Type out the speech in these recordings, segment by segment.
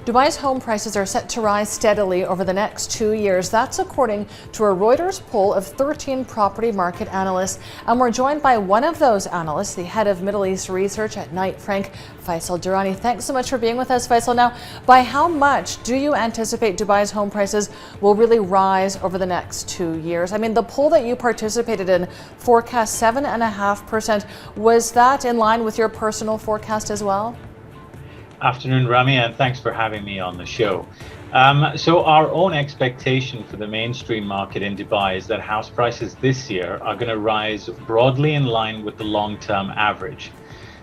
Dubai's home prices are set to rise steadily over the next 2 years. That's according to a Reuters poll of 13 property market analysts. And we're joined by one of those analysts, the head of Middle East research at Knight Frank, Faisal Durrani. Thanks so much for being with us, Faisal. Now, by how much do you anticipate Dubai's home prices will really rise over the next 2 years? I mean, the poll that you participated in forecast 7.5%. Was that in line with your personal forecast as well? Afternoon, Rami, and thanks for having me on the show. So our own expectation for the mainstream market in Dubai is that house prices this year are going to rise broadly in line with the long-term average,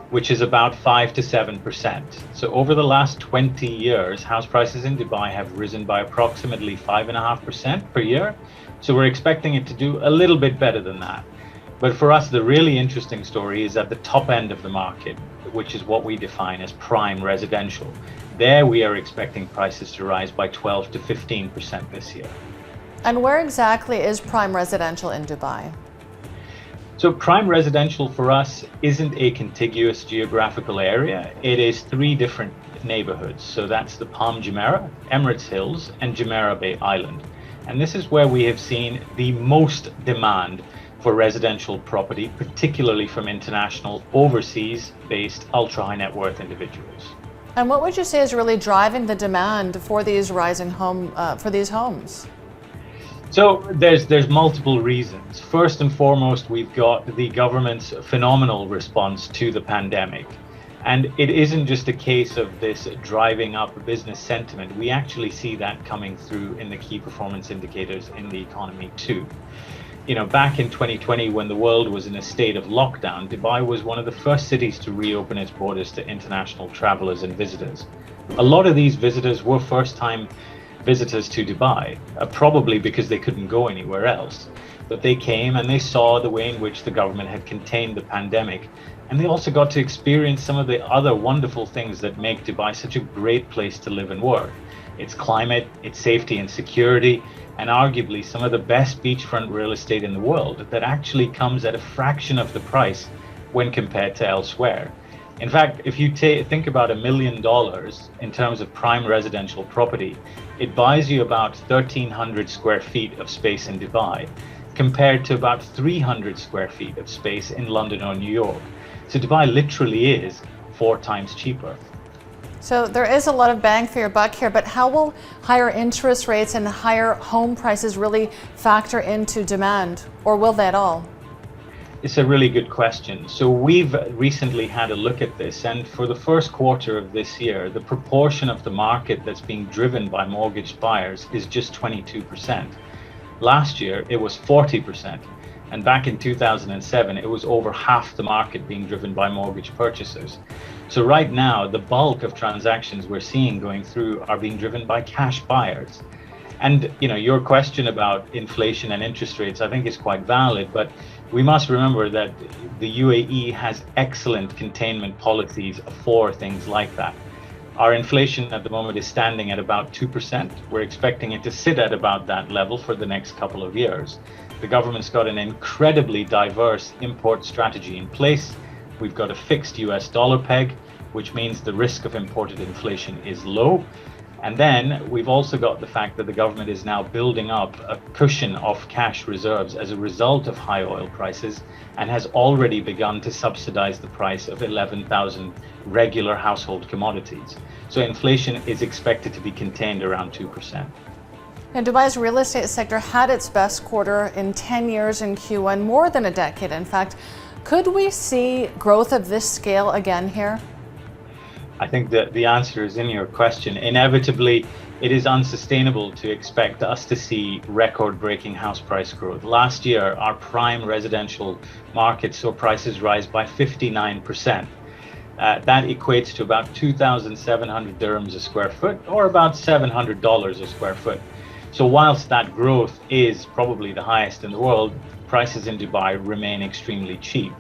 which is about 5 to 7%. So over the last 20 years, house prices in Dubai have risen by approximately 5.5% per year. So we're expecting it to do a little bit better than that. But for us, the really interesting story is at the top end of the market, which is what we define as prime residential. There we are expecting prices to rise by 12 to 15% this year. And where exactly is prime residential in Dubai? So prime residential for us isn't a contiguous geographical area. It is 3 different neighborhoods. So that's the Palm Jumeirah, Emirates Hills, and Jumeirah Bay Island. And this is where we have seen the most demand for residential property, particularly from international, overseas-based ultra-high net worth individuals. And what would you say is really driving the demand for these rising homes? So there's multiple reasons. First and foremost, we've got the government's phenomenal response to the pandemic. And it isn't just a case of this driving up business sentiment. We actually see that coming through in the key performance indicators in the economy too. You know, back in 2020, when the world was in a state of lockdown, Dubai was one of the first cities to reopen its borders to international travelers and visitors. A lot of these visitors were first-time visitors to Dubai, probably because they couldn't go anywhere else. But they came and they saw the way in which the government had contained the pandemic. And they also got to experience some of the other wonderful things that make Dubai such a great place to live and work. Its climate, its safety and security, and arguably some of the best beachfront real estate in the world that actually comes at a fraction of the price when compared to elsewhere. In fact, if you think about $1 million in terms of prime residential property, it buys you about 1,300 square feet of space in Dubai, compared to about 300 square feet of space in London or New York. So Dubai literally is 4 times cheaper. So there is a lot of bang for your buck here, but how will higher interest rates and higher home prices really factor into demand, or will they at all? It's a really good question. So we've recently had a look at this, and for the first quarter of this year, the proportion of the market that's being driven by mortgage buyers is just 22%. Last year, it was 40%. And back in 2007, it was over half the market being driven by mortgage purchasers. So right now, the bulk of transactions we're seeing going through are being driven by cash buyers. And you know, your question about inflation and interest rates, I think is quite valid, but we must remember that the UAE has excellent containment policies for things like that. Our inflation at the moment is standing at about 2%. We're expecting it to sit at about that level for the next couple of years. The government's got an incredibly diverse import strategy in place. We've got a fixed US dollar peg, which means the risk of imported inflation is low. And then we've also got the fact that the government is now building up a cushion of cash reserves as a result of high oil prices, and has already begun to subsidize the price of 11,000 regular household commodities. So inflation is expected to be contained around 2%. And Dubai's real estate sector had its best quarter in 10 years in Q1, more than a decade, in fact. Could we see growth of this scale again here? I think that the answer is in your question. Inevitably, it is unsustainable to expect us to see record-breaking house price growth. Last year, our prime residential market saw prices rise by 59%. That equates to about 2,700 dirhams a square foot, or about $700 a square foot. So whilst that growth is probably the highest in the world, prices in Dubai remain extremely cheap.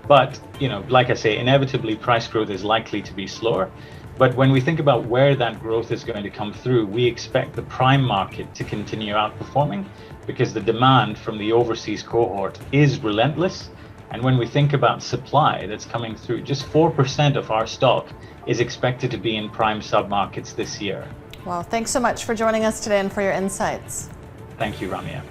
But, you know, like I say, inevitably price growth is likely to be slower. But when we think about where that growth is going to come through, we expect the prime market to continue outperforming because the demand from the overseas cohort is relentless. And when we think about supply that's coming through, just 4% of our stock is expected to be in prime submarkets this year. Well, thanks so much for joining us today and for your insights. Thank you, Ramya.